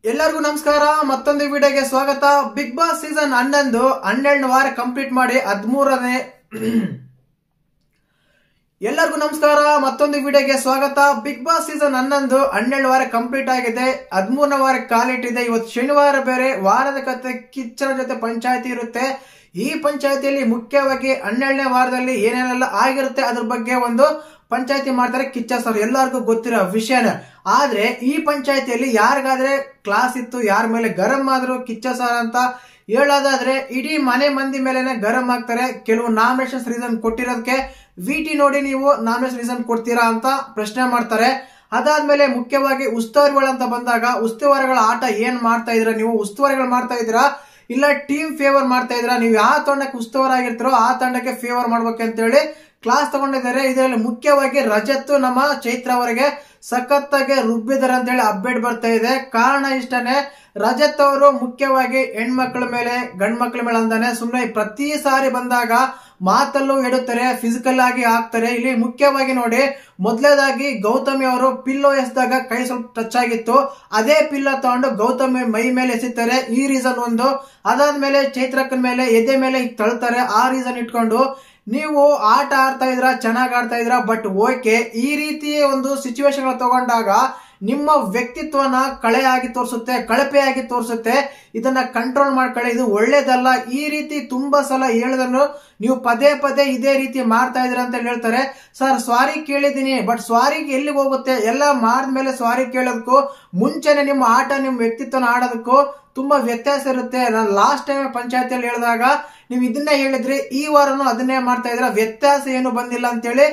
ಎಲ್ಲರಿಗೂ ನಮಸ್ಕಾರ. ಮತ್ತೊಂದು ವಿಡಿಯೋಗೆ ಸ್ವಾಗತ. ಬಿಗ್ ಬಾಸ್ ಸೀಸನ್ 11 12 ವಾರ ಕಂಪ್ಲೀಟ್ ಮಾಡಿ 13ನೇ ಎಲ್ಲರಿಗೂ ನಮಸ್ಕಾರ. ಮತ್ತೊಂದು ವಿಡಿಯೋಗೆ ಸ್ವಾಗತ. ಬಿಗ್ ಬಾಸ್ ಸೀಸನ್ 11 12 ವಾರ ಕಂಪ್ಲೀಟ್ ಆಗಿದೆ. 13ನೇ ವಾರ ಕಾಲಿಟ್ಟಿದೆ. ಇವತ್ತು ಶನಿವಾರ ಬೇರೆ. ವಾರದ ಕತೆ ಕಿಚ್ಚನ ಜೊತೆ ಪಂಚಾಯತಿ ಇರುತ್ತೆ. ಈ ಪಂಚಾಯತಿಯಲ್ಲಿ ಮುಖ್ಯವಾಗಿ 12ನೇ ವಾರದಲ್ಲಿ ಏನೇನೆಲ್ಲ ಆಗಿರುತ್ತೆ ಅದ್ರ ಬಗ್ಗೆ ಒಂದು ಪಂಚಾಯತಿ ಮಾಡ್ತಾರೆ ಕಿಚ್ಚ ಸರ್. ಎಲ್ಲರಿಗೂ ಗೊತ್ತಿರೋ ವಿಷಯನೇ. ಆದ್ರೆ ಈ ಪಂಚಾಯತಿಯಲ್ಲಿ ಯಾರಿಗಾದ್ರೆ ಕ್ಲಾಸ್ ಇತ್ತು, ಯಾರ ಮೇಲೆ ಗರಂ ಆದ್ರು ಕಿಚ್ಚ ಸರ್ ಅಂತ ಹೇಳೋದಾದ್ರೆ ಇಡೀ ಮನೆ ಮಂದಿ ಮೇಲೆನೆ ಗರಂ ಆಗ್ತಾರೆ. ಕೆಲವು ನಾಮಿನೇಷನ್ ರೀಸನ್ ಕೊಟ್ಟಿರೋದಕ್ಕೆ ವಿಟಿ ನೋಡಿ ನೀವು ನಾಮಿನೇಷನ್ ರೀಸನ್ ಕೊಡ್ತೀರಾ ಅಂತ ಪ್ರಶ್ನೆ ಮಾಡ್ತಾರೆ. ಅದಾದ್ಮೇಲೆ ಮುಖ್ಯವಾಗಿ ಉಸ್ತುವಾರಿಗಳು ಅಂತ ಬಂದಾಗ ಉಸ್ತುವಾರಿಗಳ ಆಟ ಏನ್ ಮಾಡ್ತಾ ಇದ್ರ ನೀವು? ಉಸ್ತುವಾರಿಗಳು ಮಾಡ್ತಾ ಇದ್ದೀರಾ ಇಲ್ಲ ಟೀಮ್ ಫೇವರ್ ಮಾಡ್ತಾ ಇದ್ರ? ನೀವು ಯಾವ ತಂಡಕ್ಕೆ ಉಸ್ತುವಾರ ಆಗಿರ್ತಾರೋ ಆ ತಂಡಕ್ಕೆ ಫೇವರ್ ಮಾಡ್ಬೇಕಂತ ಹೇಳಿ ಕ್ಲಾಸ್ ತಗೊಂಡಿದ್ದಾರೆ. ಇದರಲ್ಲಿ ಮುಖ್ಯವಾಗಿ ರಜತ್ ನಮ್ಮ ಚೈತ್ರ ಅವರಿಗೆ ಸಖತ್ತಾಗಿ ರುಬ್ಬಿದ್ದಾರೆ ಅಂತ ಹೇಳಿ ಅಪ್ಡೇಟ್ ಬರ್ತಾ ಇದೆ. ಕಾರಣ ಇಷ್ಟನೇ, ರಜತ್ ಅವರು ಮುಖ್ಯವಾಗಿ ಹೆಣ್ಮಕ್ಳ ಮೇಲೆ ಗಂಡ್ ಮಕ್ಳ ಮೇಲೆ ಅಂದಾನೆ ಸುಮ್ಮನೆ ಪ್ರತಿ ಸಾರಿ ಬಂದಾಗ ಮಾತಲ್ಲೂ ಎಡುತ್ತಾರೆ, ಫಿಸಿಕಲ್ ಆಗಿ ಹಾಕ್ತಾರೆ. ಇಲ್ಲಿ ಮುಖ್ಯವಾಗಿ ನೋಡಿ, ಮೊದಲೇದಾಗಿ ಗೌತಮಿ ಅವರು ಪಿಲ್ಲೋ ಎಸ್ದಾಗ ಕೈ ಸ್ವಲ್ಪ ಟಚ್ ಆಗಿತ್ತು. ಅದೇ ಪಿಲ್ಲೋ ತಗೊಂಡು ಗೌತಮಿ ಮೈ ಮೇಲೆ ಎಸಿತಾರೆ. ಈ ರೀಸನ್ ಒಂದು. ಅದಾದ್ಮೇಲೆ ಚೈತ್ರಕ್ಕನ ಮೇಲೆ ಎದೆ ಮೇಲೆ ತಳ್ತಾರೆ. ಆ ರೀಸನ್ ಇಟ್ಕೊಂಡು ನೀವು ಆಟ ಆಡ್ತಾ ಇದ್ರ, ಚೆನ್ನಾಗ್ ಆಡ್ತಾ ಇದ್ರ, ಬಟ್ ಓಕೆ ಈ ರೀತಿ ಒಂದು ಸಿಚುವೇಶನ್ ತಗೊಂಡಾಗ ನಿಮ್ಮ ವ್ಯಕ್ತಿತ್ವನ ಕಳೆಯಾಗಿ ತೋರಿಸುತ್ತೆ, ಕಳಪೆಯಾಗಿ ತೋರಿಸುತ್ತೆ. ಇದನ್ನ ಕಂಟ್ರೋಲ್ ಮಾಡ್ಕೊಳ್ಳಿ, ಇದು ಒಳ್ಳೇದಲ್ಲ. ಈ ರೀತಿ ತುಂಬಾ ಸಲ ಹೇಳಿದನು ನೀವು ಪದೇ ಪದೇ ಇದೇ ರೀತಿ ಮಾಡ್ತಾ ಇದ್ರ ಅಂತ ಹೇಳ್ತಾರೆ. ಸರ್ ಸಾರಿ ಕೇಳಿದೀನಿ, ಬಟ್ ಸ್ವಾರಿಗೆ ಎಲ್ಲಿಗೆ ಹೋಗುತ್ತೆ? ಎಲ್ಲ ಮಾಡಿದ್ಮೇಲೆ ಸ್ವಾರಿ ಕೇಳೋದಕ್ಕೂ ಮುಂಚೆನೆ ನಿಮ್ಮ ಆಟ, ನಿಮ್ಮ ವ್ಯಕ್ತಿತ್ವನ ಆಡೋದಕ್ಕೂ ತುಂಬಾ ವ್ಯತ್ಯಾಸ ಇರುತ್ತೆ. ನಾನು ಲಾಸ್ಟ್ ಟೈಮ್ ಪಂಚಾಯತಿಯಲ್ಲಿ ಹೇಳಿದಾಗ ನೀವು ಇದನ್ನೇ ಹೇಳಿದ್ರಿ, ಈ ವಾರನು ಅದನ್ನೇ ಮಾಡ್ತಾ ಇದ್ರ, ವ್ಯತ್ಯಾಸ ಏನು ಬಂದಿಲ್ಲ ಅಂತೇಳಿ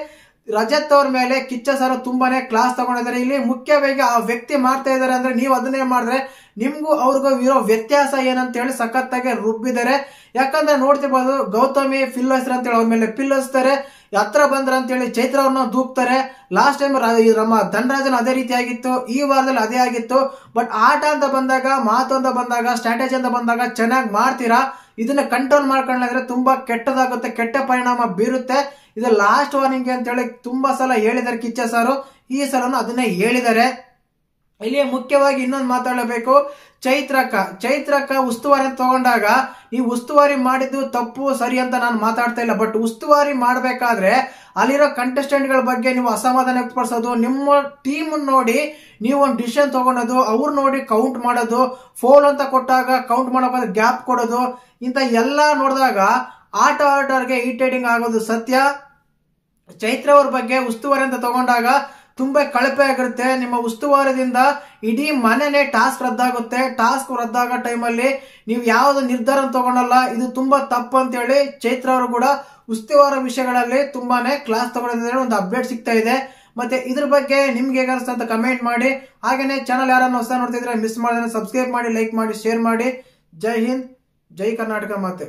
ರಜತ್ ಅವ್ರ ಮೇಲೆ ಕಿಚ್ಚ ಸರ್ ತುಂಬಾನೇ ಕ್ಲಾಸ್ ತಗೊಂಡಿದ್ದಾರೆ. ಇಲ್ಲಿ ಮುಖ್ಯವಾಗಿ ಆ ವ್ಯಕ್ತಿ ಮಾಡ್ತಾ ಇದಾರೆ ಅಂದ್ರೆ ನೀವು ಅದನ್ನೇ ಮಾಡಿದ್ರೆ ನಿಮ್ಗೂ ಅವ್ರಿಗೂ ಇರೋ ವ್ಯತ್ಯಾಸ ಏನಂತ ಹೇಳಿ ಸಖತ್ತಾಗಿ ರುಬ್ಬಿದ್ದಾರೆ. ಯಾಕಂದ್ರೆ ನೋಡ್ತಿರ್ಬೋದು, ಗೌತಮಿ ಫಿಲ್ ಹೆಸರು ಅಂತ ಹೇಳಿ ಅವ್ರ ಮೇಲೆ ಪಿಲ್ ಹಚ್ತಾರೆ, ಹತ್ರ ಬಂದ್ರ ಅಂತ ಹೇಳಿ ಚೈತ್ರ ಅವ್ರನ್ನ ದೂಕ್ತಾರೆ. ಲಾಸ್ಟ್ ಟೈಮ್ ನಮ್ಮ ಧನರಾಜನ್ ಅದೇ ರೀತಿ ಆಗಿತ್ತು, ಈ ವಾರದಲ್ಲಿ ಅದೇ ಆಗಿತ್ತು. ಬಟ್ ಆಟ ಅಂತ ಬಂದಾಗ, ಮಾತು ಅಂತ ಬಂದಾಗ, ಸ್ಟ್ರಾಟಜಿ ಅಂತ ಬಂದಾಗ ಚೆನ್ನಾಗಿ ಮಾಡ್ತೀರಾ. ಇದನ್ನ ಕಂಟ್ರೋಲ್ ಮಾಡ್ಕೊಂಡ್ರೆ ತುಂಬಾ ಕೆಟ್ಟದಾಗುತ್ತೆ, ಕೆಟ್ಟ ಪರಿಣಾಮ ಬೀರುತ್ತೆ. ಇದು ಲಾಸ್ಟ್ ವಾರ್ನಿಂಗ್ ಅಂತ ಹೇಳಿ ತುಂಬಾ ಸಲ ಹೇಳಿದ್ದಾರೆ ಕಿಚ್ಚ ಸಾರು. ಈ ಸಲನು ಅದನ್ನೇ ಹೇಳಿದ್ದಾರೆ. ಇಲ್ಲಿ ಮುಖ್ಯವಾಗಿ ಇನ್ನೊಂದು ಮಾತಾಡಬೇಕು, ಚೈತ್ರಕ್ಕ ಉಸ್ತುವಾರಿ ತಗೊಂಡಾಗ ನೀವು ಉಸ್ತುವಾರಿ ಮಾಡಿದ್ದು ತಪ್ಪು ಸರಿ ಅಂತ ನಾನು ಮಾತಾಡ್ತಾ ಇಲ್ಲ. ಬಟ್ ಉಸ್ತುವಾರಿ ಮಾಡ್ಬೇಕಾದ್ರೆ ಅಲ್ಲಿರೋ ಕಂಟೆಸ್ಟೆಂಟ್ ಗಳ ಬಗ್ಗೆ ನೀವು ಅಸಮಾಧಾನ ವ್ಯಕ್ತಪಡಿಸೋದು, ನಿಮ್ಮ ಟೀಮ್ ನೋಡಿ ನೀವು ಒಂದು ಡಿಸಿಷನ್ ತಗೊಳೋದು, ಅವ್ರು ನೋಡಿ ಕೌಂಟ್ ಮಾಡೋದು, ಫೋಲ್ ಅಂತ ಕೊಟ್ಟಾಗ ಕೌಂಟ್ ಮಾಡೋಕೆ ಗ್ಯಾಪ್ ಕೊಡೋದು, ಇಂತ ಎಲ್ಲಾ ನೋಡಿದಾಗ ಆಟಗಾರರಿಗೆ ಇರಿಟೇಟಿಂಗ್ ಆಗೋದು ಸತ್ಯ. ಚೈತ್ರ ಅವ್ರ ಬಗ್ಗೆ ಉಸ್ತುವಾರಿ ಅಂತ ತಗೊಂಡಾಗ ತುಂಬಾ ಕಳಪೆ ಆಗಿರುತ್ತೆ. ನಿಮ್ಮ ಉಸ್ತುವಾರದಿಂದ ಇಡೀ ಮನೆನೇ ಟಾಸ್ಕ್ ರದ್ದಾಗುತ್ತೆ. ಟಾಸ್ಕ್ ರದ್ದಾಗೋ ಟೈಮಲ್ಲಿ ನೀವು ಯಾವ್ದು ನಿರ್ಧಾರ ತಗೊಳಲ್ಲ. ಇದು ತುಂಬಾ ತಪ್ಪು ಅಂತ ಹೇಳಿ ಚೈತ್ರ ಅವರು ಕೂಡ ಉಸ್ತುವಾರ ವಿಷಯಗಳಲ್ಲಿ ತುಂಬಾನೇ ಕ್ಲಾಸ್ ತಗೊಂಡಿದ್ದಾರೆ. ಒಂದು ಅಪ್ಡೇಟ್ ಸಿಗ್ತಾ ಇದೆ. ಮತ್ತೆ ಇದ್ರ ಬಗ್ಗೆ ನಿಮ್ಗೆ ಹೇಗೆ ಅನಿಸ್ತಾ ಅಂತ ಕಮೆಂಟ್ ಮಾಡಿ. ಹಾಗೇನೆ ಚಾನಲ್ ಯಾರನ್ನ ಹೊಸ ನೋಡ್ತಿದ್ರೆ ಮಿಸ್ ಮಾಡಿದ್ರೆ ಸಬ್ಸ್ಕ್ರೈಬ್ ಮಾಡಿ, ಲೈಕ್ ಮಾಡಿ, ಶೇರ್ ಮಾಡಿ. ಜೈ ಹಿಂದ್, ಜೈ ಕರ್ನಾಟಕ ಮಾತೆ.